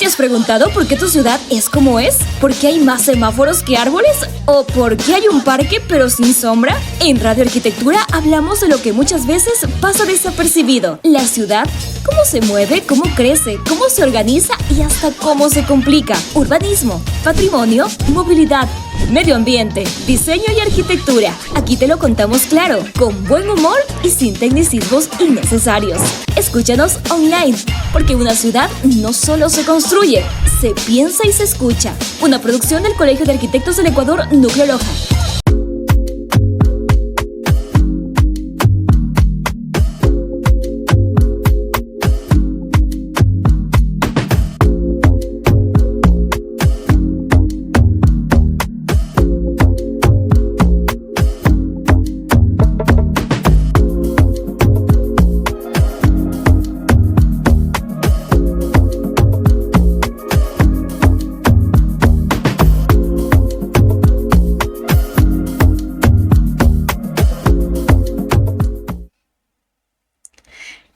¿Te has preguntado por qué tu ciudad es como es? ¿Por qué hay más semáforos que árboles? ¿O por qué hay un parque pero sin sombra? En Radio Arquitectura hablamos de lo que muchas veces pasa desapercibido. La ciudad, cómo se mueve, cómo crece, cómo se organiza y hasta cómo se complica. Urbanismo, patrimonio, movilidad, medio ambiente, diseño y arquitectura. Aquí te lo contamos claro, con buen humor y sin tecnicismos innecesarios. Escúchanos online, porque una ciudad no solo se construye, se piensa y se escucha. Una producción del Colegio de Arquitectos del Ecuador, Núcleo Loja.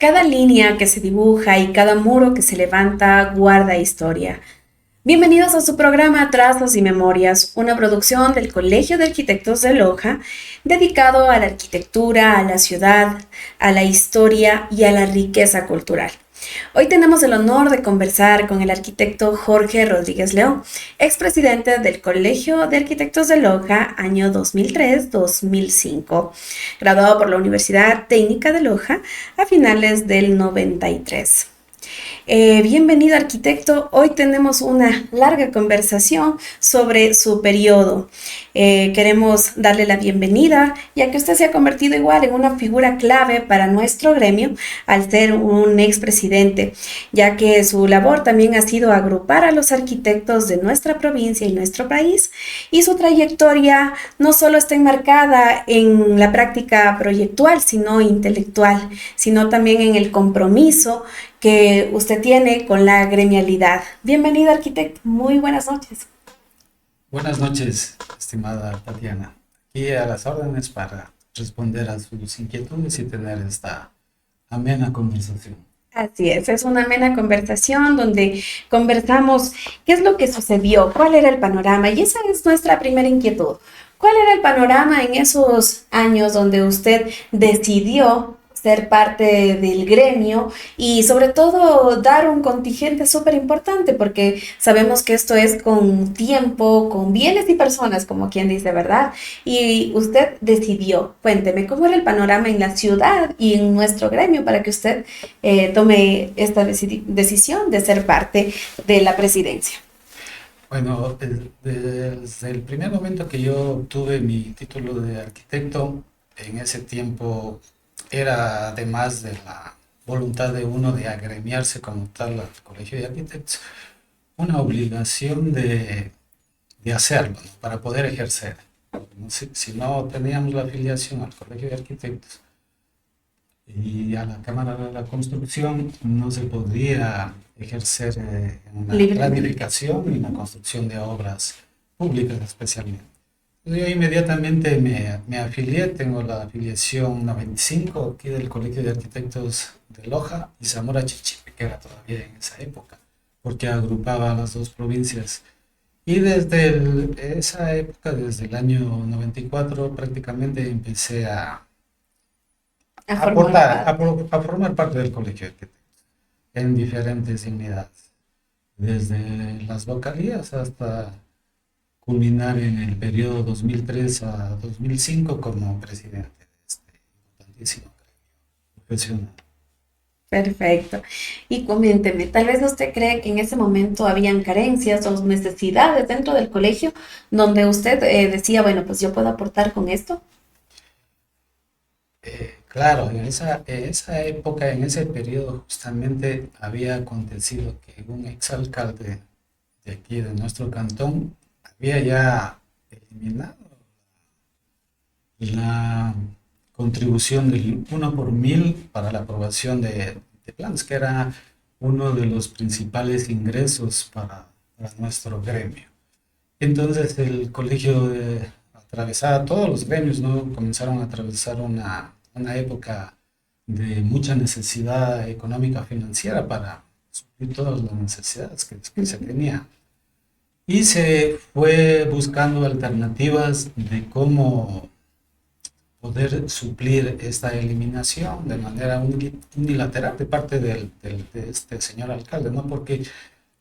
Cada línea que se dibuja y cada muro que se levanta guarda historia. Bienvenidos a su programa Trazos y Memorias, una producción del Colegio de Arquitectos de Loja, dedicado a la arquitectura, a la ciudad, a la historia y a la riqueza cultural. Hoy tenemos el honor de conversar con el arquitecto Jorge Rodríguez León, expresidente del Colegio de Arquitectos de Loja, año 2003-2005, graduado por la Universidad Técnica de Loja a finales del 93. Bienvenido, arquitecto. Hoy tenemos una larga conversación sobre su periodo. Queremos darle la bienvenida, ya que usted se ha convertido igual en una figura clave para nuestro gremio al ser un expresidente, ya que su labor también ha sido agrupar a los arquitectos de nuestra provincia y nuestro país, y su trayectoria no solo está enmarcada en la práctica proyectual, sino intelectual, sino también en el compromiso que usted tiene con la gremialidad. Bienvenido, arquitecto. Muy buenas noches. Buenas noches, estimada Tatiana. Aquí a las órdenes para responder a sus inquietudes y tener esta amena conversación. Así es una amena conversación donde conversamos qué es lo que sucedió, cuál era el panorama, y esa es nuestra primera inquietud. ¿Cuál era el panorama en esos años donde usted decidió ser parte del gremio y sobre todo dar un contingente súper importante, porque sabemos que esto es con tiempo, con bienes y personas, como quien dice, ¿verdad? Y usted decidió, cuénteme, ¿cómo era el panorama en la ciudad y en nuestro gremio para que usted tome esta decisión de ser parte de la presidencia? Bueno, desde el primer momento que yo obtuve mi título de arquitecto, en ese tiempo era, además de la voluntad de uno de agremiarse como tal al Colegio de Arquitectos, una obligación de hacerlo, ¿no? Para poder ejercer. Si no teníamos la afiliación al Colegio de Arquitectos y a la Cámara de la Construcción, no se podría ejercer en la planificación y la construcción de obras públicas especialmente. Yo inmediatamente me afilié, tengo la afiliación 95 aquí del Colegio de Arquitectos de Loja y Zamora Chichipe, que era todavía en esa época, porque agrupaba las dos provincias. Y desde esa época, desde el año 94, prácticamente empecé a formar parte del Colegio de Arquitectos en diferentes dignidades, desde las vocalías hasta culminar en el periodo 2003 a 2005 como presidente de este importantísimo gremio profesional. Perfecto. Y coménteme, tal vez usted cree que en ese momento habían carencias o necesidades dentro del colegio donde usted decía, bueno, pues yo puedo aportar con esto. Claro, en esa época, en ese periodo justamente había acontecido que un exalcalde de aquí, de nuestro cantón, había ya eliminado la contribución del 1 por 1000 para la aprobación de planes, que era uno de los principales ingresos para nuestro gremio. Entonces el colegio atravesaba, todos los gremios, ¿no? Comenzaron a atravesar una época de mucha necesidad económica financiera para suplir todas las necesidades que se tenían. Y se fue buscando alternativas de cómo poder suplir esta eliminación de manera unilateral de parte de este señor alcalde, ¿no? Porque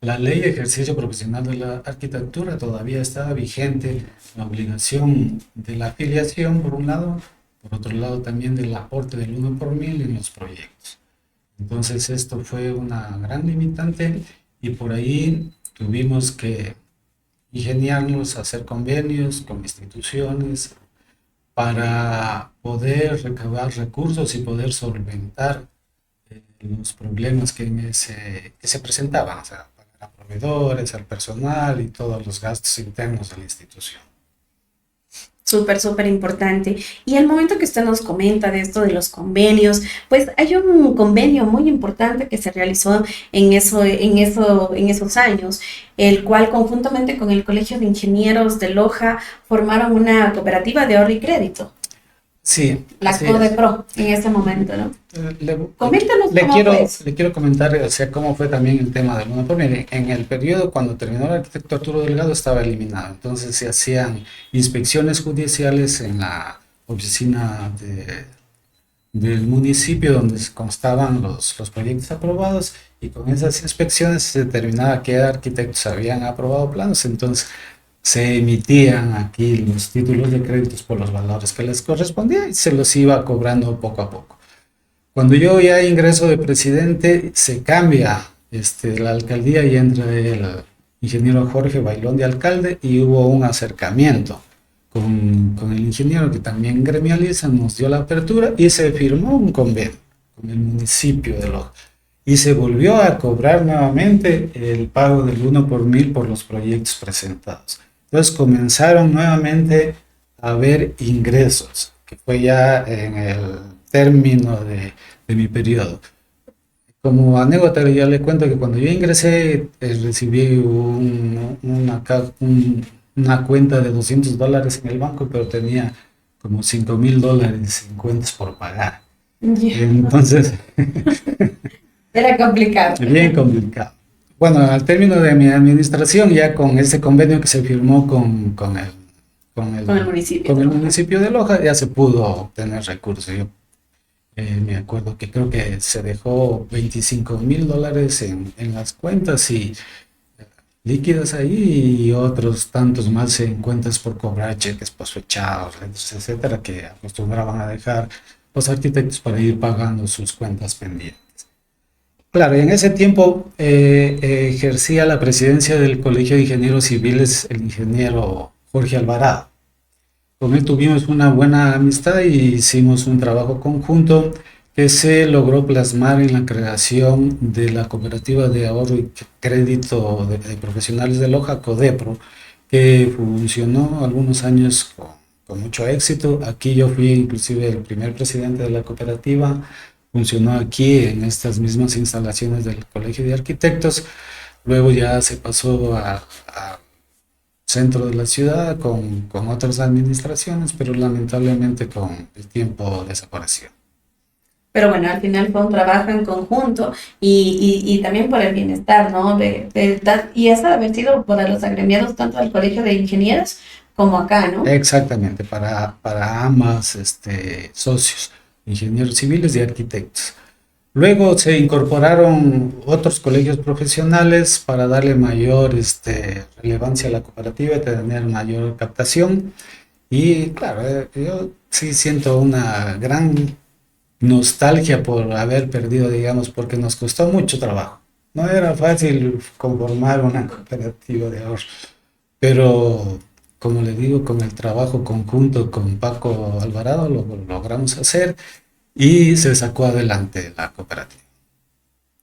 la ley de ejercicio profesional de la arquitectura todavía estaba vigente, la obligación de la afiliación por un lado, por otro lado también del aporte del 1 por 1000 en los proyectos. Entonces esto fue una gran limitante y por ahí tuvimos que ingeniarnos, hacer convenios con instituciones para poder recabar recursos y poder solventar los problemas que se presentaban, o sea, pagar a proveedores, al personal y todos los gastos internos de la institución. Súper, súper importante. Y el momento que usted nos comenta de esto de los convenios, pues hay un convenio muy importante que se realizó en esos años, el cual conjuntamente con el Colegio de Ingenieros de Loja formaron una cooperativa de ahorro y crédito, Sí, la así CODEPRO, en ese momento, ¿no? Le, Coméntanos cómo fue eso. le quiero comentar, o sea, cómo fue también el tema del 1 por 1000. En el periodo cuando terminó el arquitecto Arturo Delgado estaba eliminado, entonces se hacían inspecciones judiciales en la oficina del municipio donde constaban los proyectos aprobados y con esas inspecciones se determinaba qué arquitectos habían aprobado planos, entonces se emitían aquí los títulos de créditos por los valores que les correspondía y se los iba cobrando poco a poco. Cuando yo ya ingreso de presidente, se cambia la alcaldía y entra el ingeniero Jorge Bailón de alcalde y hubo un acercamiento con el ingeniero que también gremializa, nos dio la apertura y se firmó un convenio con el municipio de Loja. Y se volvió a cobrar nuevamente el pago del 1 por 1000 por los proyectos presentados. Entonces comenzaron nuevamente a haber ingresos, que fue ya en el término de mi periodo. Como anécdota ya le cuento que cuando yo ingresé recibí una cuenta de $200 en el banco, pero tenía como $5000 en cuentas por pagar. Yeah. Entonces, Era complicado. bien complicado. Bueno, al término de mi administración, ya con ese convenio que se firmó con el municipio de Loja, ya se pudo obtener recursos. Yo me acuerdo que creo que se dejó $25,000 en las cuentas y líquidas ahí y otros tantos más en cuentas por cobrar, cheques posfechados, etcétera, que acostumbraban a dejar los arquitectos para ir pagando sus cuentas pendientes. Claro, y en ese tiempo ejercía la presidencia del Colegio de Ingenieros Civiles el ingeniero Jorge Alvarado. Con él tuvimos una buena amistad y hicimos un trabajo conjunto que se logró plasmar en la creación de la Cooperativa de Ahorro y Crédito de Profesionales de Loja, CODEPRO, que funcionó algunos años con mucho éxito. Aquí yo fui inclusive el primer presidente de la cooperativa. Funcionó aquí en estas mismas instalaciones del Colegio de Arquitectos, luego ya se pasó al centro de la ciudad con otras administraciones, pero lamentablemente con el tiempo desapareció. Pero bueno, al final fue un trabajo en conjunto y también por el bienestar, ¿no? Y eso de haber sido por los agremiados tanto del Colegio de Ingenieros como acá, ¿no? Exactamente, para ambas socios, ingenieros civiles y arquitectos. Luego se incorporaron otros colegios profesionales para darle mayor relevancia a la cooperativa y tener mayor captación. Y claro, yo sí siento una gran nostalgia por haber perdido, digamos, porque nos costó mucho trabajo. No era fácil conformar una cooperativa de ahorro, pero como le digo, con el trabajo conjunto con Paco Alvarado lo logramos hacer y se sacó adelante la cooperativa.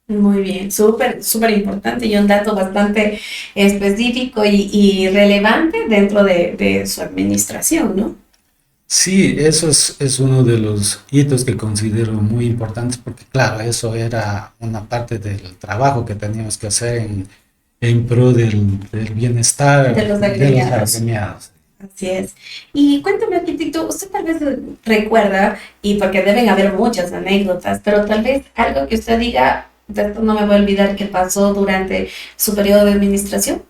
Muy bien, súper, súper importante y un dato bastante específico y relevante dentro de su administración, ¿no? Sí, eso es uno de los hitos que considero muy importantes porque, claro, eso era una parte del trabajo que teníamos que hacer en pro del bienestar De los agremiados. agremiados. Así es. Y cuéntame, arquitecto, usted tal vez recuerda, y porque deben haber muchas anécdotas, pero tal vez algo que usted diga, De esto no me voy a olvidar qué pasó durante su periodo de administración.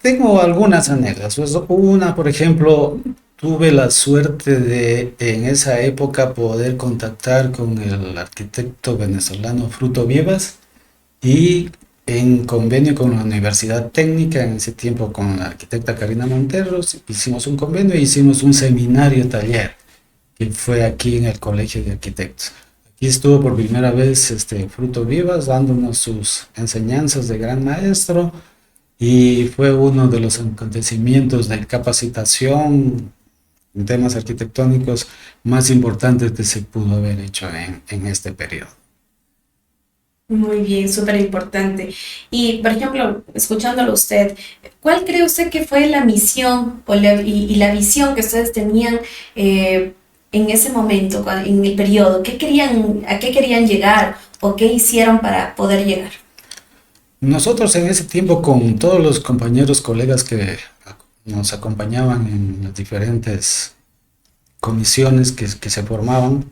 Tengo algunas anécdotas. Pues, una, por ejemplo, tuve la suerte de en esa época poder contactar con el arquitecto venezolano Fruto Vivas y en convenio con la Universidad Técnica, en ese tiempo con la arquitecta Karina Monteros, hicimos un convenio e hicimos un seminario taller que fue aquí en el Colegio de Arquitectos. Aquí estuvo por primera vez Fruto Vivas dándonos sus enseñanzas de gran maestro y fue uno de los acontecimientos de capacitación en temas arquitectónicos más importantes que se pudo haber hecho en este periodo. Muy bien, súper importante. Y, por ejemplo, escuchándolo a usted, ¿cuál cree usted que fue la misión y la visión que ustedes tenían en ese momento, en el periodo? ¿A qué querían llegar o qué hicieron para poder llegar? Nosotros en ese tiempo con todos los compañeros, colegas que nos acompañaban en las diferentes comisiones que se formaban,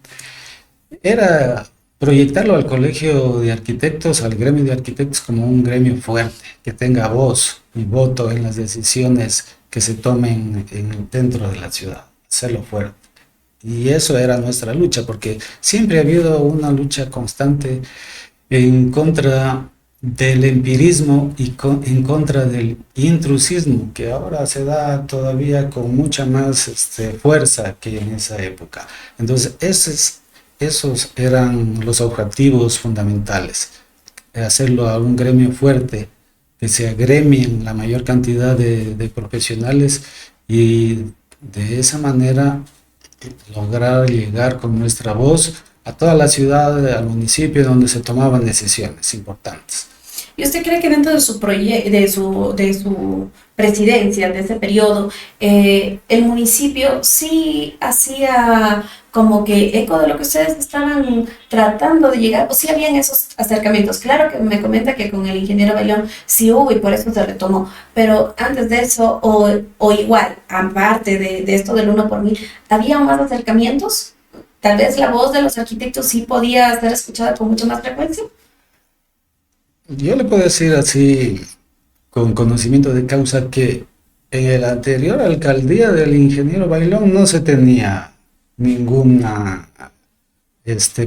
era proyectarlo al colegio de arquitectos, al gremio de arquitectos como un gremio fuerte, que tenga voz y voto en las decisiones que se tomen dentro de la ciudad, hacerlo fuerte. Y eso era nuestra lucha, porque siempre ha habido una lucha constante en contra del empirismo y en contra del intrusismo, que ahora se da todavía con mucha más fuerza que en esa época. Entonces, esos eran los objetivos fundamentales, hacerlo a un gremio fuerte, que se agremien la mayor cantidad de profesionales y de esa manera lograr llegar con nuestra voz a toda la ciudad, al municipio donde se tomaban decisiones importantes. ¿Y usted cree que dentro de su presidencia, de ese periodo, el municipio sí hacía como que eco de lo que ustedes estaban tratando de llegar, o sí habían esos acercamientos? Claro que me comenta que con el ingeniero Bailón sí hubo y por eso se retomó, pero antes de eso, o igual, aparte de esto del 1 por 1000, ¿había más acercamientos? Tal vez la voz de los arquitectos sí podía ser escuchada con mucha más frecuencia. Yo le puedo decir así, con conocimiento de causa, que en la anterior alcaldía del ingeniero Bailón no se tenía ninguna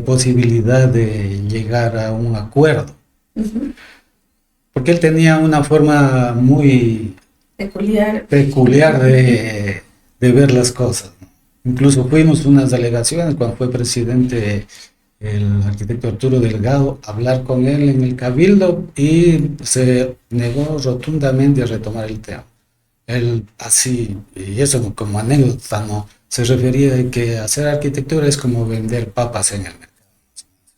posibilidad de llegar a un acuerdo, Ujú. porque él tenía una forma muy Peculiar. peculiar de ver las cosas, ¿no? Incluso fuimos unas delegaciones cuando fue presidente el arquitecto Arturo Delgado a hablar con él en el Cabildo y se negó rotundamente a retomar el tema. Él así, y eso como anécdota, ¿no? Se refería a que hacer arquitectura es como vender papas en el mercado.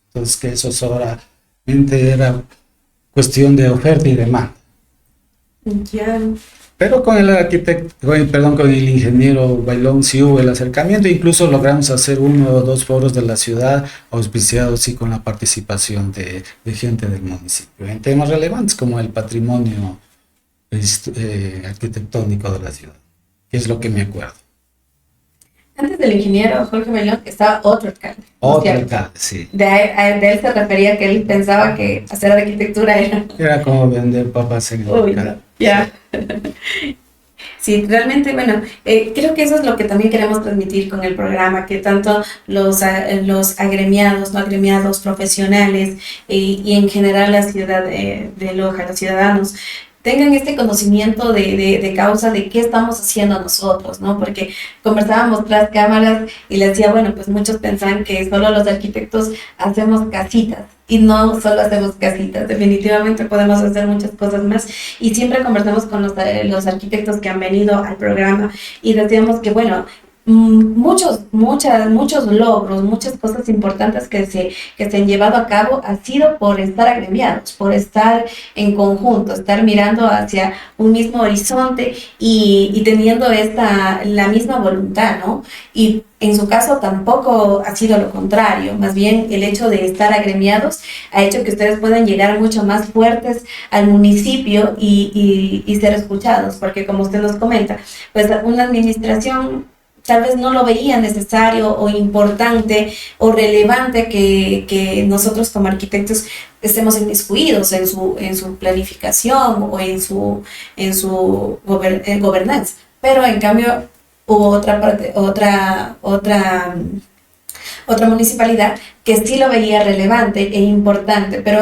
Entonces que eso solamente era cuestión de oferta y demanda. Ya. Pero con el arquitecto, con el ingeniero Bailón sí hubo el acercamiento, incluso logramos hacer 1 o 2 foros de la ciudad, auspiciados sí con la participación de gente del municipio, en temas relevantes como el patrimonio arquitectónico de la ciudad, que es lo que me acuerdo. Antes del ingeniero Jorge Bailón estaba otro alcalde, ¿no es Otro cierto? alcalde, sí. De él se refería que él pensaba que hacer arquitectura era... Era como vender papas en el Uy, mercado. no, ya. Sí, realmente, bueno, creo que eso es lo que también queremos transmitir con el programa, que tanto los agremiados, no agremiados, profesionales y en general la ciudad de Loja, los ciudadanos, tengan este conocimiento de causa de qué estamos haciendo nosotros, ¿no? Porque conversábamos tras cámaras y les decía, bueno, pues muchos pensan que solo los arquitectos hacemos casitas. Y no solo hacemos casitas, definitivamente podemos hacer muchas cosas más. Y siempre conversamos con los arquitectos que han venido al programa y decíamos que, bueno, muchos logros, muchas cosas importantes que se han llevado a cabo ha sido por estar agremiados, por estar en conjunto, estar mirando hacia un mismo horizonte y teniendo la misma voluntad, ¿no? Y en su caso tampoco ha sido lo contrario, más bien el hecho de estar agremiados ha hecho que ustedes puedan llegar mucho más fuertes al municipio y ser escuchados, porque como usted nos comenta, pues una administración tal vez no lo veía necesario o importante o relevante que nosotros como arquitectos estemos inmiscuidos en su planificación o en su gobernanza. Pero en cambio hubo otra municipalidad que sí lo veía relevante e importante, pero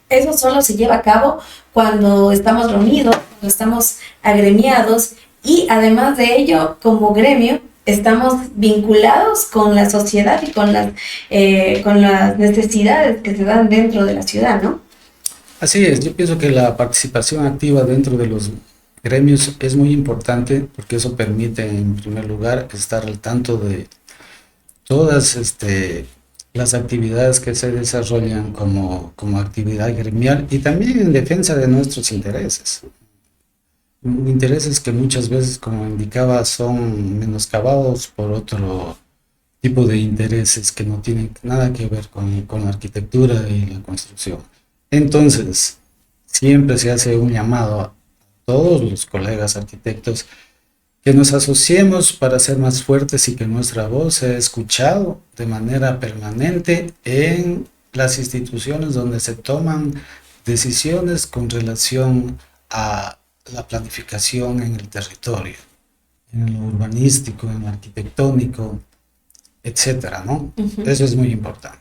eso solo se lleva a cabo cuando estamos reunidos, cuando estamos agremiados y además de ello, como gremio, estamos vinculados con la sociedad y con las necesidades que se dan dentro de la ciudad, ¿no? Así es, yo pienso que la participación activa dentro de los gremios es muy importante porque eso permite, en primer lugar, estar al tanto de todas las actividades que se desarrollan como actividad gremial y también en defensa de nuestros intereses. Intereses que muchas veces, como indicaba, son menoscabados por otro tipo de intereses que no tienen nada que ver con la arquitectura y la construcción. Entonces, siempre se hace un llamado a todos los colegas arquitectos que nos asociemos para ser más fuertes y que nuestra voz sea escuchada de manera permanente en las instituciones donde se toman decisiones con relación a la planificación en el territorio, en lo urbanístico, en lo arquitectónico, etcétera, ¿no? Uh-huh. Eso es muy importante.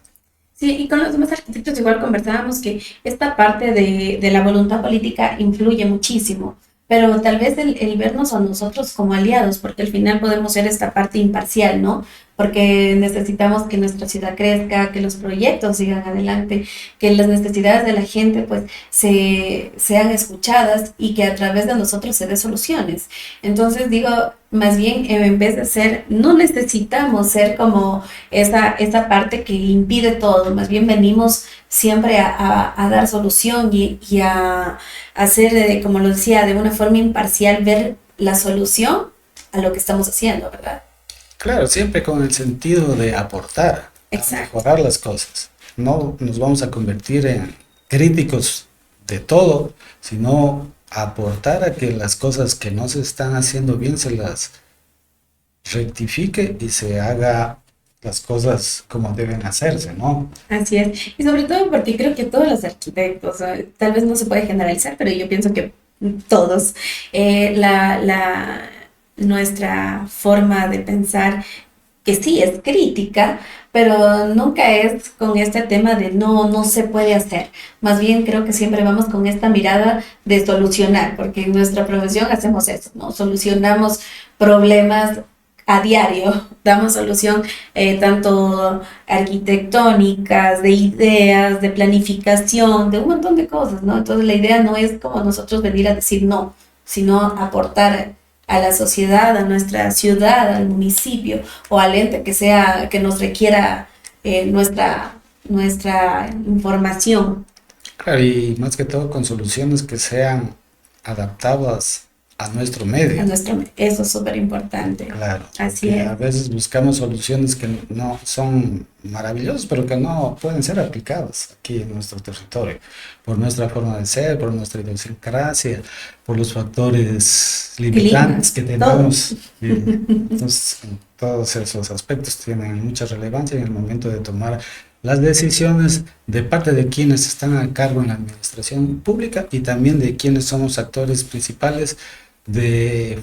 Sí, y con los demás arquitectos igual conversábamos que esta parte de la voluntad política influye muchísimo, pero tal vez el vernos a nosotros como aliados, porque al final podemos ser esta parte imparcial, ¿no? Porque necesitamos que nuestra ciudad crezca, que los proyectos sigan adelante, que las necesidades de la gente pues sean escuchadas y que a través de nosotros se dé soluciones. Entonces digo, más bien en vez de ser, no necesitamos ser como esa parte que impide todo, más bien venimos siempre a dar solución y a hacer, como lo decía, de una forma imparcial, ver la solución a lo que estamos haciendo, ¿verdad? Claro, siempre con el sentido de aportar, a mejorar las cosas. No nos vamos a convertir en críticos de todo, sino aportar a que las cosas que no se están haciendo bien se las rectifique y se haga las cosas como deben hacerse, ¿no? Así es. Y sobre todo porque creo que todos los arquitectos, tal vez no se puede generalizar, pero yo pienso que todos, nuestra forma de pensar, que sí es crítica, pero nunca es con este tema de no se puede hacer. Más bien creo que siempre vamos con esta mirada de solucionar, porque en nuestra profesión hacemos eso, ¿no? Solucionamos problemas a diario, damos solución tanto arquitectónicas, de ideas, de planificación, de un montón de cosas, ¿no? Entonces la idea no es como nosotros venir a decir no, sino aportar a la sociedad, a nuestra ciudad, al municipio o al ente que nos requiera nuestra información. Claro, y más que todo con soluciones que sean adaptadas a nuestro medio. Eso es súper importante. Claro. Así es. A veces buscamos soluciones que no son maravillosas, pero que no pueden ser aplicadas aquí en nuestro territorio, por nuestra forma de ser, por nuestra idiosincrasia, por los factores limitantes que tenemos. Entonces, todos esos aspectos tienen mucha relevancia en el momento de tomar las decisiones de parte de quienes están a cargo en la administración pública y también de quienes somos actores principales de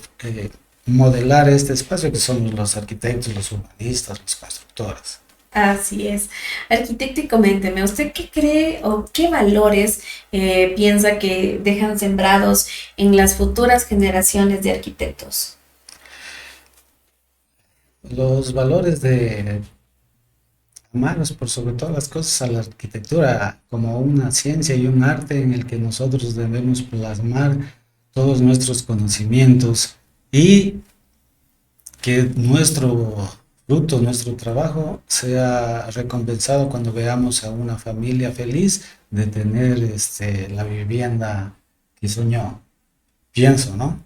modelar este espacio, que somos los arquitectos, los urbanistas, los constructores. Así es. Arquitecto, y coménteme, ¿usted qué cree o qué valores piensa que dejan sembrados en las futuras generaciones de arquitectos? Los valores de amarnos por sobre todas las cosas a la arquitectura como una ciencia y un arte en el que nosotros debemos plasmar todos nuestros conocimientos y que nuestro fruto, nuestro trabajo sea recompensado cuando veamos a una familia feliz de tener la vivienda que soñó. Pienso, ¿no?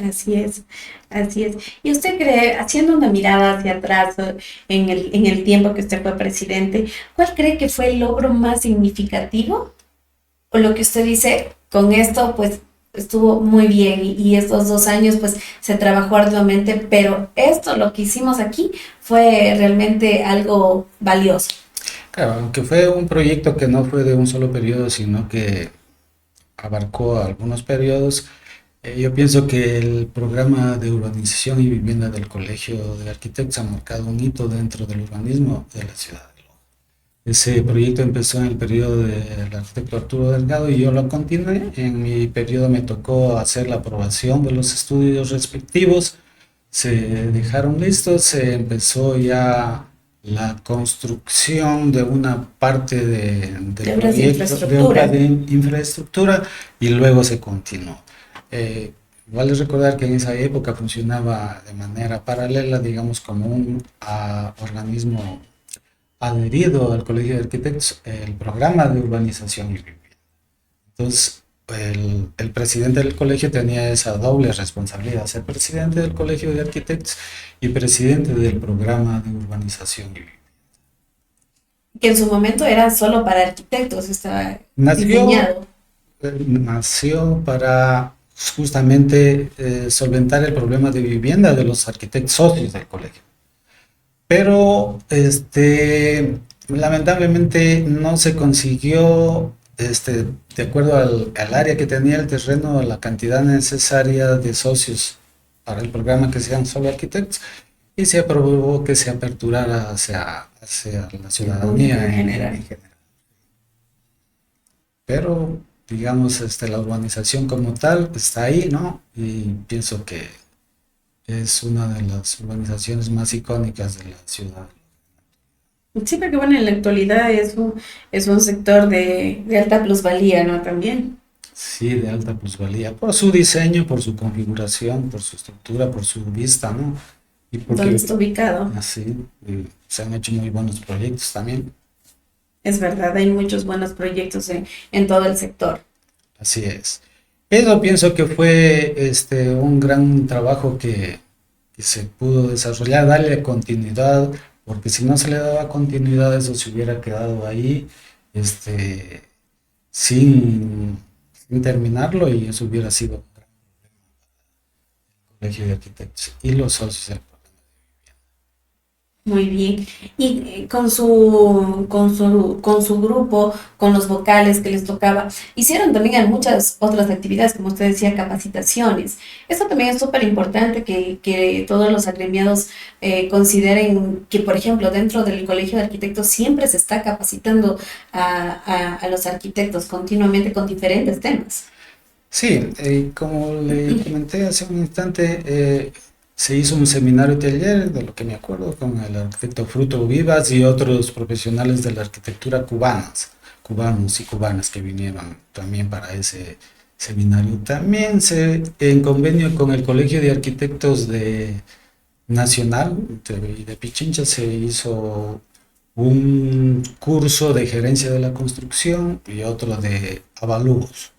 Así es, así es. ¿Y usted cree, haciendo una mirada hacia atrás en el tiempo que usted fue presidente, cuál cree que fue el logro más significativo? O lo que usted dice, con esto pues estuvo muy bien y estos 2 años pues se trabajó arduamente, pero esto, lo que hicimos aquí, fue realmente algo valioso. Claro, aunque fue un proyecto que no fue de un solo periodo, sino que abarcó algunos periodos. Yo pienso que el programa de urbanización y vivienda del Colegio de Arquitectos ha marcado un hito dentro del urbanismo de la ciudad de Loja. Ese proyecto empezó en el periodo del arquitecto Arturo Delgado y yo lo continué. En mi periodo me tocó hacer la aprobación de los estudios respectivos. Se dejaron listos, se empezó ya la construcción de una parte del De obras de proyecto, de obra infraestructura. de infraestructura, y luego se continuó. Vale recordar que en esa época funcionaba de manera paralela, digamos, como un organismo adherido al Colegio de Arquitectos, el programa de urbanización y vivienda. Entonces, el presidente del colegio tenía esa doble responsabilidad, ser presidente del Colegio de Arquitectos y presidente del programa de urbanización y vivienda. Que en su momento era solo para arquitectos, estaba Nació, diseñado. nació para justamente solventar el problema de vivienda de los arquitectos socios del colegio. Pero lamentablemente no se consiguió, de acuerdo al área que tenía el terreno, la cantidad necesaria de socios para el programa que sean solo arquitectos, y se aprobó que se aperturara hacia la El público ciudadanía en en general. general. Pero, digamos, la urbanización como tal está ahí, ¿no? Y pienso que es una de las urbanizaciones más icónicas de la ciudad. Sí, porque bueno, en la actualidad es un sector de alta plusvalía, ¿no? También, Sí, de alta plusvalía, por su diseño, por su configuración, por su estructura, por su vista, ¿no? Y donde porque está ubicado. así se han hecho muy buenos proyectos también. Es verdad, hay muchos buenos proyectos en todo el sector. Así es. Eso pienso que fue un gran trabajo que se pudo desarrollar, darle continuidad, porque si no se le daba continuidad, eso se hubiera quedado ahí, este, sin, sin terminarlo, y eso hubiera sido un gran colegio de arquitectos y los socios del programa. Muy bien. Y con su grupo, con los vocales que les tocaba, hicieron también muchas otras actividades, como usted decía, capacitaciones. Esto también es súper importante que todos los agremiados consideren que, por ejemplo, dentro del Colegio de Arquitectos siempre se está capacitando a los arquitectos continuamente con diferentes temas. Sí, como le comenté hace un instante, se hizo un seminario taller, de lo que me acuerdo, con el arquitecto Fruto Vivas y otros profesionales de la arquitectura cubanos y cubanas que vinieron también para ese seminario. También en convenio con el Colegio de Arquitectos Nacional de Pichincha, se hizo un curso de gerencia de la construcción y otro de avalúos.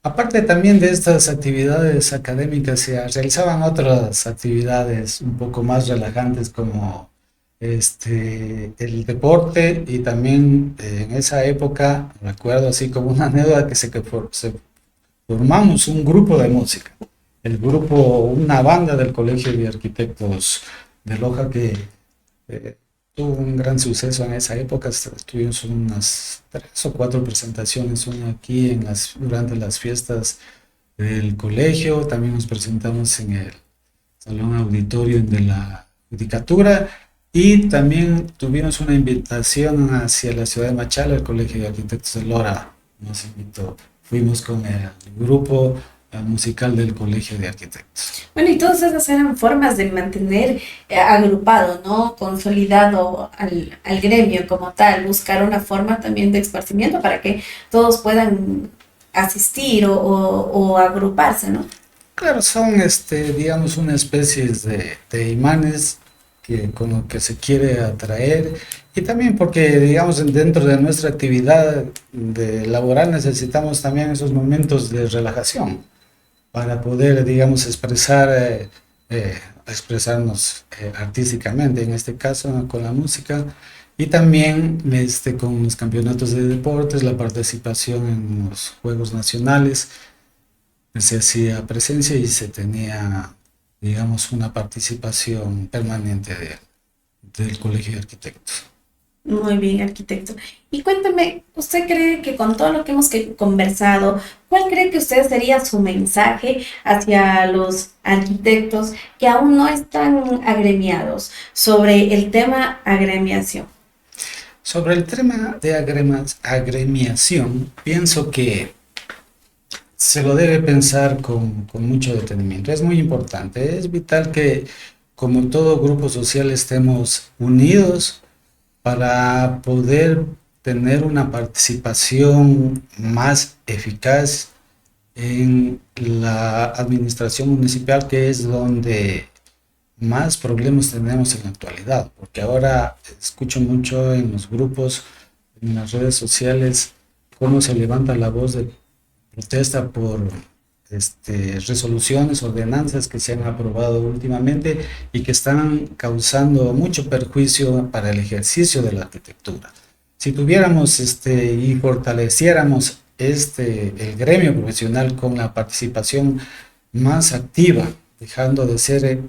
Aparte también de estas actividades académicas, se realizaban otras actividades un poco más relajantes, como el deporte, y también en esa época recuerdo así como una anécdota que formamos un grupo de música, una banda del Colegio de Arquitectos de Loja, que eh, tuvo un gran suceso en esa época. Tuvimos unas 3 o 4 presentaciones, una aquí durante las fiestas del colegio. También nos presentamos en el salón auditorio de la judicatura, y también tuvimos una invitación hacia la ciudad de Machala. El Colegio de Arquitectos de Lora nos invitó. Fuimos con el grupo musical del Colegio de Arquitectos. Bueno, y todas esas eran formas de mantener agrupado, ¿no? Consolidado al gremio como tal, buscar una forma también de esparcimiento para que todos puedan asistir o agruparse, ¿no? Claro, son, digamos, una especie de imanes con lo que se quiere atraer, y también porque, digamos, dentro de nuestra actividad de laboral necesitamos también esos momentos de relajación para poder, digamos, expresarnos artísticamente, en este caso con la música, y también con los campeonatos de deportes, la participación en los Juegos Nacionales. se hacía presencia y se tenía, digamos, una participación permanente del Colegio de Arquitectos. Muy bien, arquitecto. Y cuéntame, ¿usted cree que con todo lo que hemos conversado, cuál cree que usted sería su mensaje hacia los arquitectos que aún no están agremiados sobre el tema agremiación? Sobre el tema de agremiación, pienso que se lo debe pensar con mucho detenimiento. Es muy importante, es vital que como todo grupo social estemos unidos para poder tener una participación más eficaz en la administración municipal, que es donde más problemas tenemos en la actualidad, porque ahora escucho mucho en los grupos, en las redes sociales, cómo se levanta la voz de protesta por resoluciones, ordenanzas que se han aprobado últimamente y que están causando mucho perjuicio para el ejercicio de la arquitectura. Si tuviéramos y fortaleciéramos el gremio profesional con la participación más activa, dejando de ser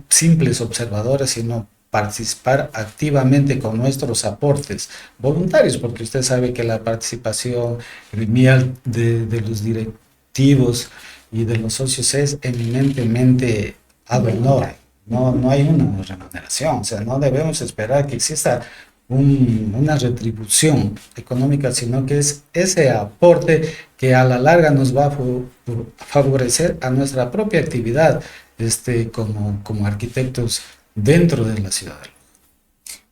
simples observadores, sino participar activamente con nuestros aportes voluntarios, porque usted sabe que la participación gremial de los directivos y de los socios es eminentemente ad honorem. No hay una remuneración, o sea, no debemos esperar que exista una retribución económica, sino que es ese aporte que a la larga nos va a favorecer a nuestra propia actividad como arquitectos dentro de la ciudad.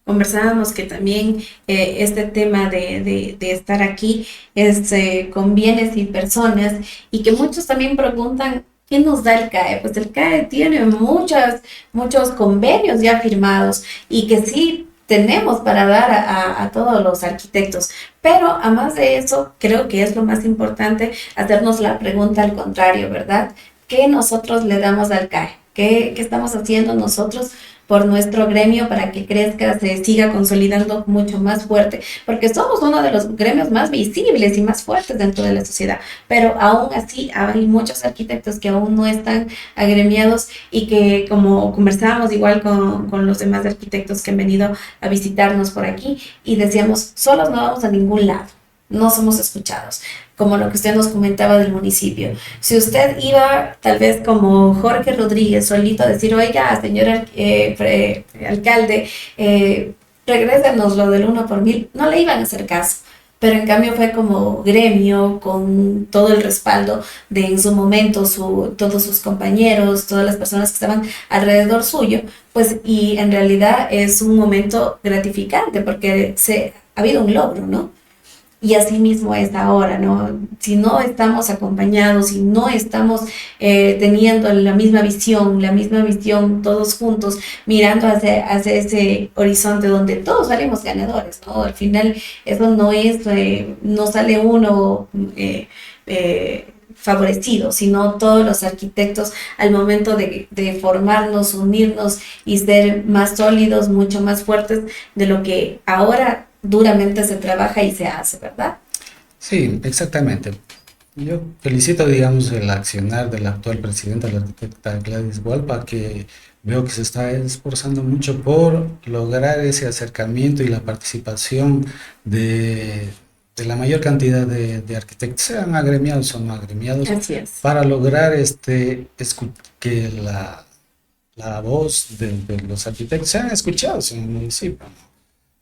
Conversábamos que también este tema de estar aquí es con bienes y personas y que muchos también preguntan, ¿qué nos da el CAE? Pues el CAE tiene muchos convenios ya firmados y que sí tenemos para dar a todos los arquitectos. Pero a más de eso, creo que es lo más importante hacernos la pregunta al contrario, ¿verdad? ¿Qué nosotros le damos al CAE? ¿Qué estamos haciendo nosotros por nuestro gremio para que crezca, se siga consolidando mucho más fuerte? Porque somos uno de los gremios más visibles y más fuertes dentro de la sociedad, pero aún así hay muchos arquitectos que aún no están agremiados y que, como conversábamos igual con los demás arquitectos que han venido a visitarnos por aquí, y decíamos, solos no vamos a ningún lado, no somos escuchados, como lo que usted nos comentaba del municipio. Si usted iba, tal vez como Jorge Rodríguez, solito a decir, oiga, señor alcalde, regrésenos lo del 1 por 1000, no le iban a hacer caso. Pero en cambio fue como gremio, con todo el respaldo de en su momento todos sus compañeros, todas las personas que estaban alrededor suyo, pues, y en realidad es un momento gratificante porque ha habido un logro, ¿no? Y así mismo es ahora, ¿no? Si no estamos acompañados, si no estamos teniendo la misma visión, todos juntos, mirando hacia ese horizonte donde todos salimos ganadores, ¿no? Al final eso no sale uno favorecido, sino todos los arquitectos al momento de formarnos, unirnos y ser más sólidos, mucho más fuertes de lo que ahora duramente se trabaja y se hace, ¿verdad? Sí, exactamente. Yo felicito, digamos, el accionar de la actual presidenta, la arquitecta Gladys Hualpa, que veo que se está esforzando mucho por lograr ese acercamiento y la participación de la mayor cantidad de arquitectos, sean agremiados o no agremiados, Así es. para lograr que la voz de los arquitectos sean escuchados en el municipio, ¿no?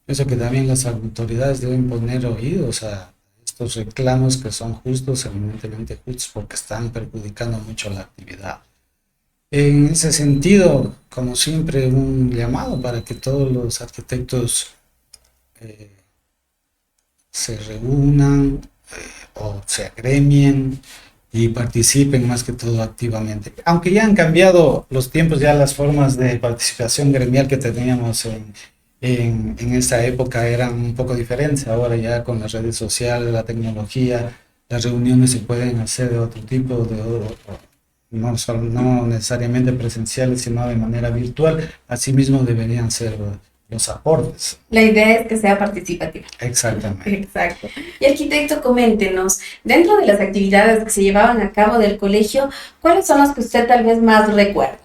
Pienso que también las autoridades deben poner oídos a estos reclamos que son justos, eminentemente justos, porque están perjudicando mucho la actividad. En ese sentido, como siempre, un llamado para que todos los arquitectos se reúnan o se agremien y participen más que todo activamente. Aunque ya han cambiado los tiempos, ya las formas de participación gremial que teníamos en esta época eran un poco diferentes. Ahora ya con las redes sociales, la tecnología, las reuniones se pueden hacer de otro tipo, no necesariamente presenciales, sino de manera virtual. Asimismo deberían ser los aportes. La idea es que sea participativa. Exactamente. Exacto. Y arquitecto, coméntenos, dentro de las actividades que se llevaban a cabo del colegio, ¿cuáles son las que usted tal vez más recuerda?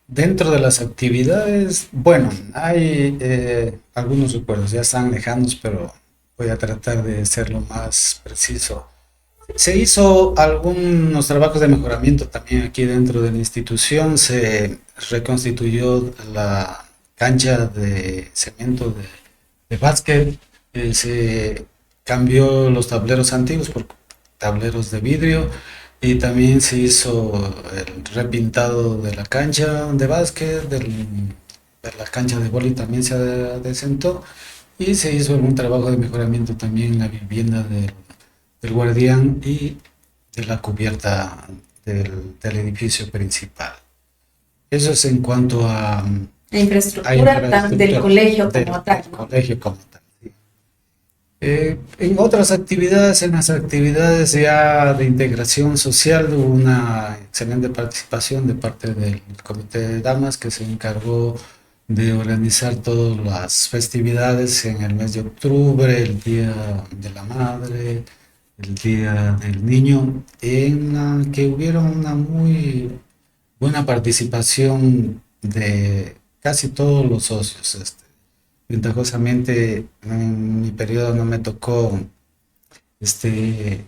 Dentro de las actividades, bueno, hay algunos recuerdos, ya están lejanos, pero voy a tratar de ser lo más preciso. Se hizo algunos trabajos de mejoramiento también aquí dentro de la institución. Se reconstituyó la cancha de cemento de básquet. Se cambió los tableros antiguos por tableros de vidrio. Y también se hizo el repintado de la cancha de básquet, de la cancha de vóley también se adecentó. Y se hizo algún trabajo de mejoramiento también en la vivienda del guardián y de la cubierta del edificio principal. Eso es en cuanto La infraestructura, del colegio como tal, del ¿no? colegio como tal. Sí. En otras actividades, en las actividades ya de integración social, hubo una excelente participación de parte del Comité de Damas que se encargó de organizar todas las festividades en el mes de octubre, el Día de la Madre, el Día del Niño, en la que hubieron una muy buena participación de casi todos los socios. Ventajosamente, en mi periodo no me tocó este,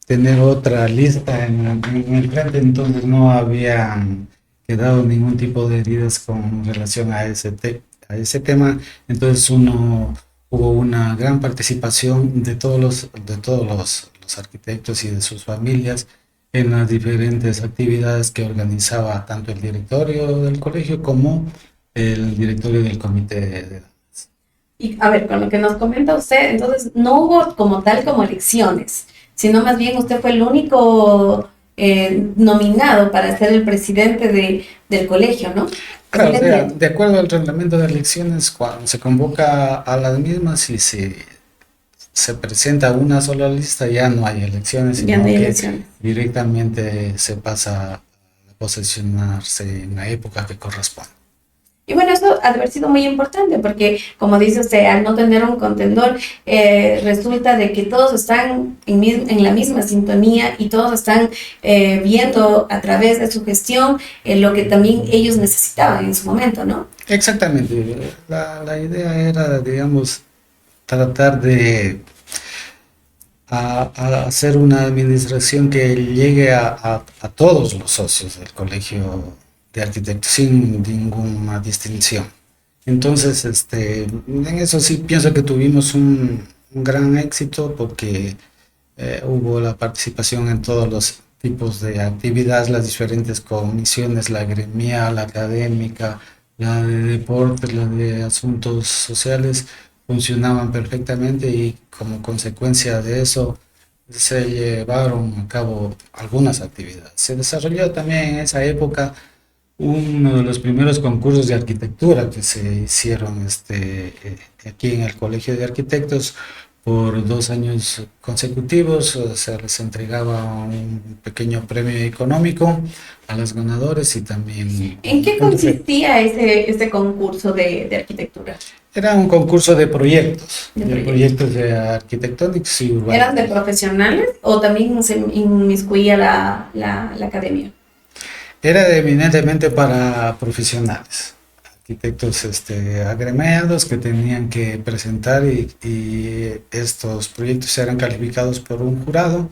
tener otra lista en el frente, entonces no habían quedado ningún tipo de heridas con relación a a ese tema. Entonces hubo una gran participación de todos los arquitectos y de sus familias en las diferentes actividades que organizaba tanto el directorio del colegio como el directorio del comité de. Y a ver, con lo que nos comenta usted, entonces no hubo como tal como elecciones, sino más bien usted fue el único nominado para ser el presidente del colegio, ¿no? Claro, o sea, Entiendo. de acuerdo al reglamento de elecciones, cuando se convoca a las mismas y se presenta una sola lista, ya no hay elecciones, Ya no sino hay que elecciones. directamente se pasa a posesionarse en la época que corresponde. Y bueno, eso ha de haber sido muy importante porque, como dice usted, al no tener un contendor, resulta de que todos están en la misma sintonía y todos están viendo a través de su gestión lo que también ellos necesitaban en su momento, ¿no? Exactamente, la idea era, digamos, tratar de a hacer una administración que llegue a todos los socios del colegio de arquitectos sin ninguna distinción. Entonces, en eso sí pienso que tuvimos un gran éxito porque hubo la participación en todos los tipos de actividades, las diferentes comisiones, la gremial, la académica, la de deportes, la de asuntos sociales, funcionaban perfectamente y como consecuencia de eso se llevaron a cabo algunas actividades. Se desarrolló también en esa época uno de los primeros concursos de arquitectura que se hicieron aquí en el Colegio de Arquitectos por 2 años consecutivos. Se les entregaba un pequeño premio económico a los ganadores y también ¿En qué consistía ese concurso de arquitectura? era un concurso de proyectos, De de proyectos. proyectos de arquitectónicos y urbanos. ¿Eran de profesionales o también se inmiscuía la academia? Era eminentemente para profesionales, arquitectos agremiados que tenían que presentar y estos proyectos eran calificados por un jurado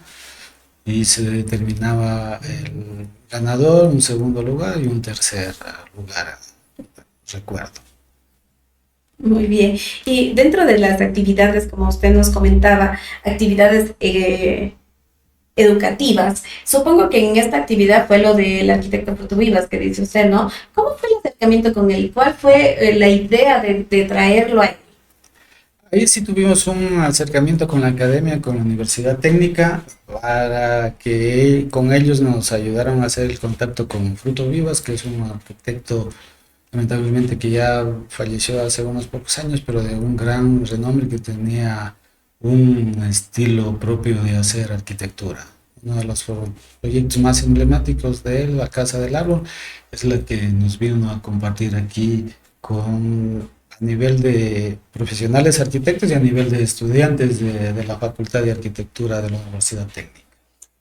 y se determinaba el ganador, un segundo lugar y un tercer lugar, recuerdo. Muy bien. Y dentro de las actividades, como usted nos comentaba, actividades educativas, supongo que en esta actividad fue lo del arquitecto Fruto Vivas que dice usted, ¿no? ¿Cómo fue el acercamiento con él? ¿Cuál fue la idea de traerlo a él? Ahí sí tuvimos un acercamiento con la academia, con la Universidad Técnica, para que con ellos nos ayudaron a hacer el contacto con Fruto Vivas, que es un arquitecto lamentablemente que ya falleció hace unos pocos años, pero de un gran renombre que tenía un estilo propio de hacer arquitectura. Uno de los proyectos más emblemáticos de él, la Casa del Árbol, es la que nos vino a compartir aquí a nivel de profesionales arquitectos y a nivel de estudiantes de la Facultad de Arquitectura de la Universidad Técnica.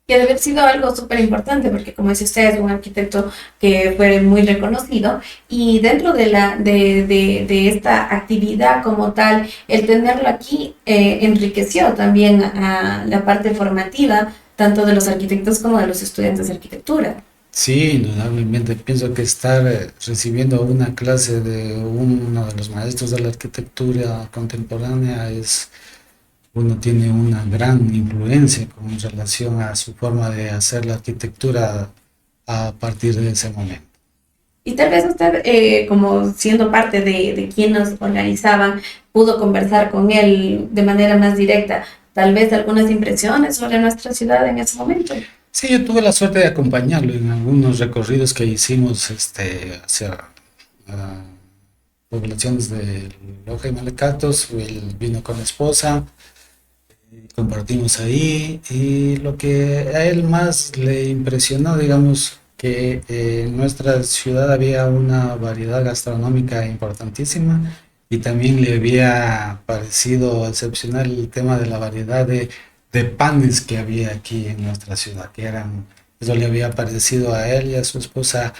Y ha de haber sido algo súper importante, porque como dice usted, es un arquitecto que fue muy reconocido, y dentro de esta actividad como tal, el tenerlo aquí enriqueció también a la parte formativa, tanto de los arquitectos como de los estudiantes de arquitectura. Sí, indudablemente. Pienso que estar recibiendo una clase de uno de los maestros de la arquitectura contemporánea uno tiene una gran influencia con relación a su forma de hacer la arquitectura a partir de ese momento. Y tal vez usted, como siendo parte de quienes organizaban, pudo conversar con él de manera más directa, tal vez algunas impresiones sobre nuestra ciudad en ese momento. Sí, yo tuve la suerte de acompañarlo en algunos recorridos que hicimos hacia poblaciones de Loja y Malecatos. Él vino con la esposa, compartimos ahí, y lo que a él más le impresionó, digamos, que en nuestra ciudad había una variedad gastronómica importantísima, y también le había parecido excepcional el tema de la variedad de panes que había aquí en nuestra ciudad, eso le había parecido a él y a su esposa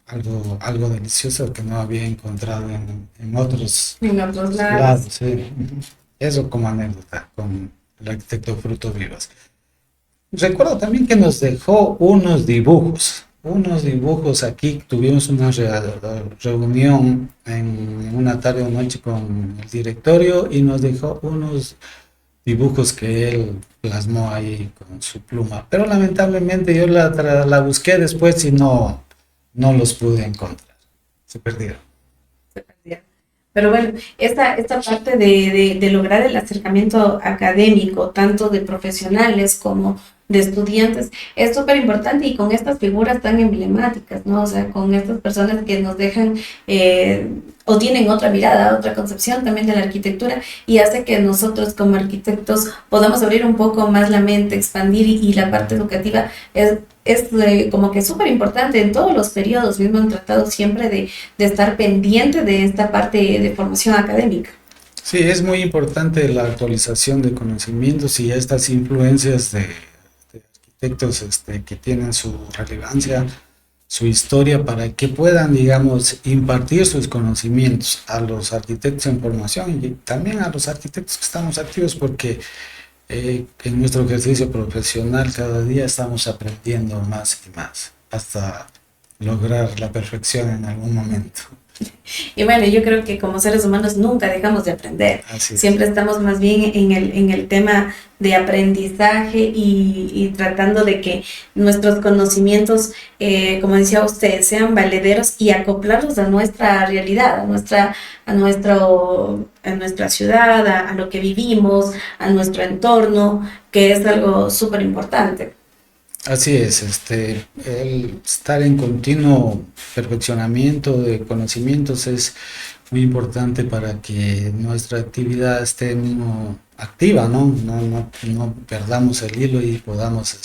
algo delicioso que no había encontrado en otros En otros lados. lados. Sí. Eso como anécdota con el arquitecto Fruto Vivas. Recuerdo también que nos dejó unos dibujos aquí. Tuvimos una reunión en una tarde o noche con el directorio, y nos dejó unos dibujos que él plasmó ahí con su pluma. Pero lamentablemente yo la busqué después y no los pude encontrar. Se perdieron. Se perdieron. Pero bueno, esta parte de lograr el acercamiento académico, tanto de profesionales como de estudiantes, es súper importante, y con estas figuras tan emblemáticas, ¿no? O sea, con estas personas que nos dejan o tienen otra mirada, otra concepción también de la arquitectura, y hace que nosotros como arquitectos podamos abrir un poco más la mente, expandir, y la parte educativa es como que súper importante en todos los periodos. Mismo han tratado siempre de estar pendiente de esta parte de formación académica. Sí, es muy importante la actualización de conocimientos y estas influencias de arquitectos que tienen su relevancia, su historia, para que puedan, digamos, impartir sus conocimientos a los arquitectos en formación y también a los arquitectos que estamos activos, porque en nuestro ejercicio profesional cada día estamos aprendiendo más y más hasta lograr la perfección en algún momento. Y bueno, yo creo que como seres humanos nunca dejamos de aprender. Así es. Siempre estamos más bien en el tema de aprendizaje, y tratando de que nuestros conocimientos, como decía usted, sean valederos y acoplarlos a nuestra realidad, a nuestra ciudad, a lo que vivimos, a nuestro entorno, que es algo súper importante. Así es, el estar en continuo perfeccionamiento de conocimientos es muy importante para que nuestra actividad esté mismo activa, ¿no? No perdamos el hilo y podamos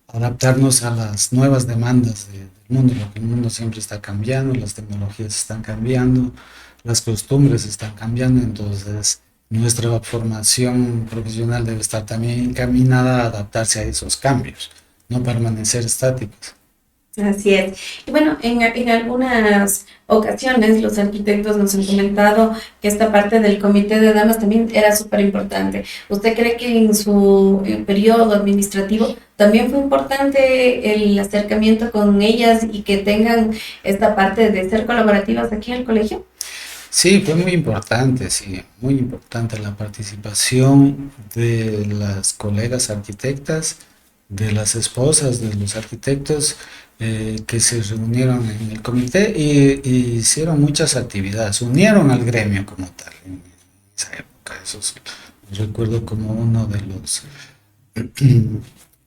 adaptarnos a las nuevas demandas del mundo, porque el mundo siempre está cambiando, las tecnologías están cambiando, las costumbres están cambiando. Entonces nuestra formación profesional debe estar también encaminada a adaptarse a esos cambios, no permanecer estáticos. Así es. Y bueno, en algunas ocasiones los arquitectos nos han comentado que esta parte del comité de damas también era súper importante. ¿Usted cree que en su periodo administrativo también fue importante el acercamiento con ellas, y que tengan esta parte de ser colaborativas aquí en el colegio? Sí, fue muy importante, sí, muy importante la participación de las colegas arquitectas, de las esposas de los arquitectos que se reunieron en el comité y hicieron muchas actividades, unieron al gremio como tal en esa época. Recuerdo como uno de los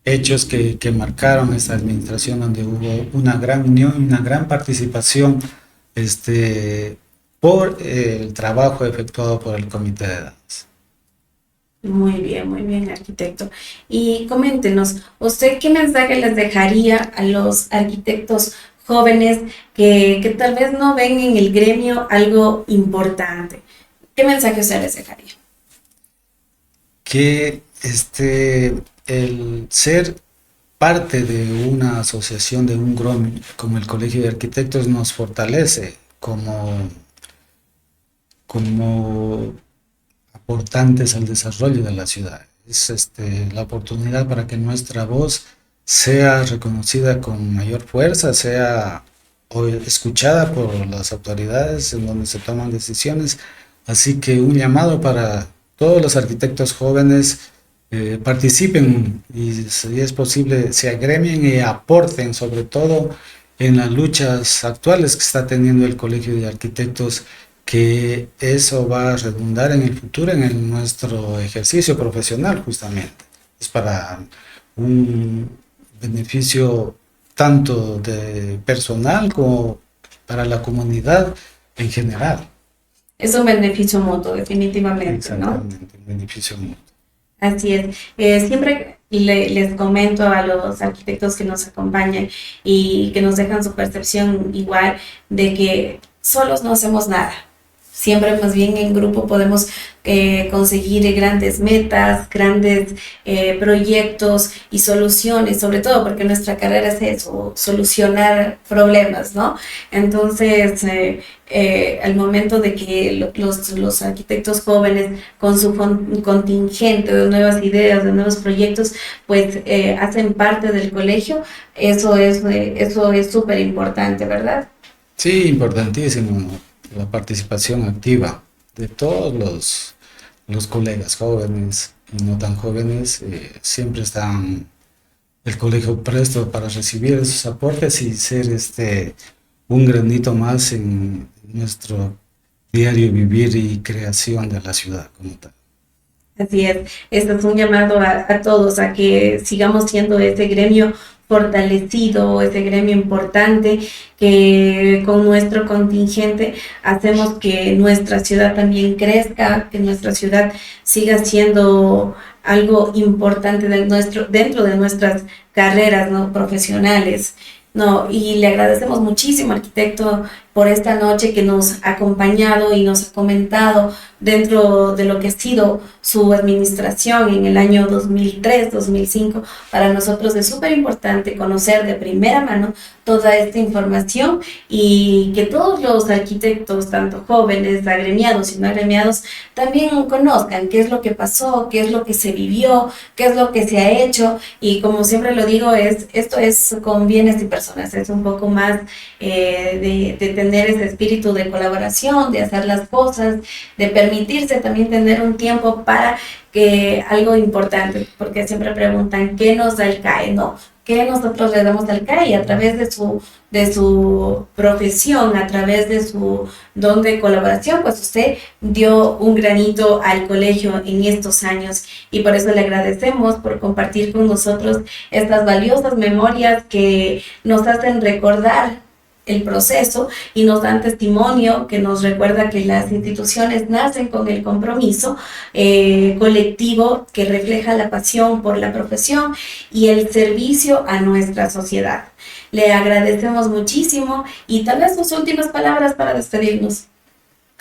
hechos que marcaron esta administración, donde hubo una gran unión, una gran participación por el trabajo efectuado por el comité de damas. Muy bien, arquitecto. Y coméntenos, ¿usted qué mensaje les dejaría a los arquitectos jóvenes que tal vez no ven en el gremio algo importante. ¿Qué mensaje usted les dejaría? Que el ser parte de una asociación, de un gremio como el Colegio de Arquitectos nos fortalece como aportantes al desarrollo de la ciudad. Es la oportunidad para que nuestra voz sea reconocida con mayor fuerza, sea escuchada por las autoridades en donde se toman decisiones. Así que un llamado para todos los arquitectos jóvenes, participen y si es posible se agremien y aporten sobre todo en las luchas actuales que está teniendo el Colegio de Arquitectos, que eso va a redundar en el futuro en nuestro ejercicio profesional justamente. Es para un beneficio tanto de personal como para la comunidad en general. Es un beneficio mutuo, definitivamente, ¿no? Exactamente, un beneficio mutuo. Así es. Siempre les comento a los arquitectos que nos acompañan y que nos dejan su percepción igual de que solos no hacemos nada. Siempre más bien en grupo podemos conseguir grandes metas, grandes proyectos y soluciones, sobre todo porque nuestra carrera es eso, solucionar problemas, ¿no? Entonces, al momento de que los arquitectos jóvenes con su contingente de nuevas ideas, de nuevos proyectos, pues hacen parte del colegio, eso es súper importante, ¿verdad? Sí, importantísimo la participación activa de todos los colegas jóvenes y no tan jóvenes. Siempre están el colegio presto para recibir esos aportes y ser un granito más en nuestro diario vivir y creación de la ciudad como tal. Así es, esto es un llamado a todos a que sigamos siendo ese gremio fortalecido, ese gremio importante, que con nuestro contingente hacemos que nuestra ciudad también crezca, que nuestra ciudad siga siendo algo importante dentro de nuestras carreras, ¿no?, profesionales. No, y le agradecemos muchísimo, arquitecto, por esta noche que nos ha acompañado y nos ha comentado dentro de lo que ha sido su administración en el año 2003-2005. Para nosotros es súper importante conocer de primera mano toda esta información y que todos los arquitectos, tanto jóvenes, agremiados y no agremiados, también conozcan qué es lo que pasó, qué es lo que se vivió, qué es lo que se ha hecho. Y como siempre lo digo, esto es con bienes y personas, es un poco más de tener ese espíritu de colaboración, de hacer las cosas, de permitirse también tener un tiempo para que algo importante, porque siempre preguntan qué nos da el CAE, ¿no? ¿Qué nosotros le damos al CAE? A través de su profesión, a través de su don de colaboración, pues usted dio un granito al colegio en estos años y por eso le agradecemos por compartir con nosotros estas valiosas memorias que nos hacen recordar el proceso y nos dan testimonio que nos recuerda que las instituciones nacen con el compromiso colectivo que refleja la pasión por la profesión y el servicio a nuestra sociedad. Le agradecemos muchísimo y tal vez sus últimas palabras para despedirnos.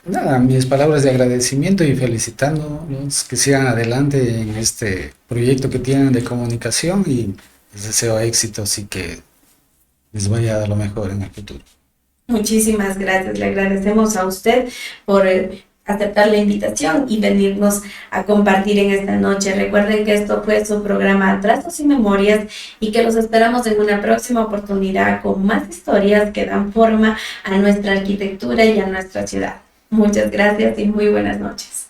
Nada, mis palabras de agradecimiento y felicitándolos que sigan adelante en este proyecto que tienen de comunicación y les deseo éxitos y que les vaya a dar lo mejor en el futuro. Muchísimas gracias, le agradecemos a usted por aceptar la invitación y venirnos a compartir en esta noche. Recuerden que esto fue su programa Trazos y Memorias y que los esperamos en una próxima oportunidad con más historias que dan forma a nuestra arquitectura y a nuestra ciudad. Muchas gracias y muy buenas noches.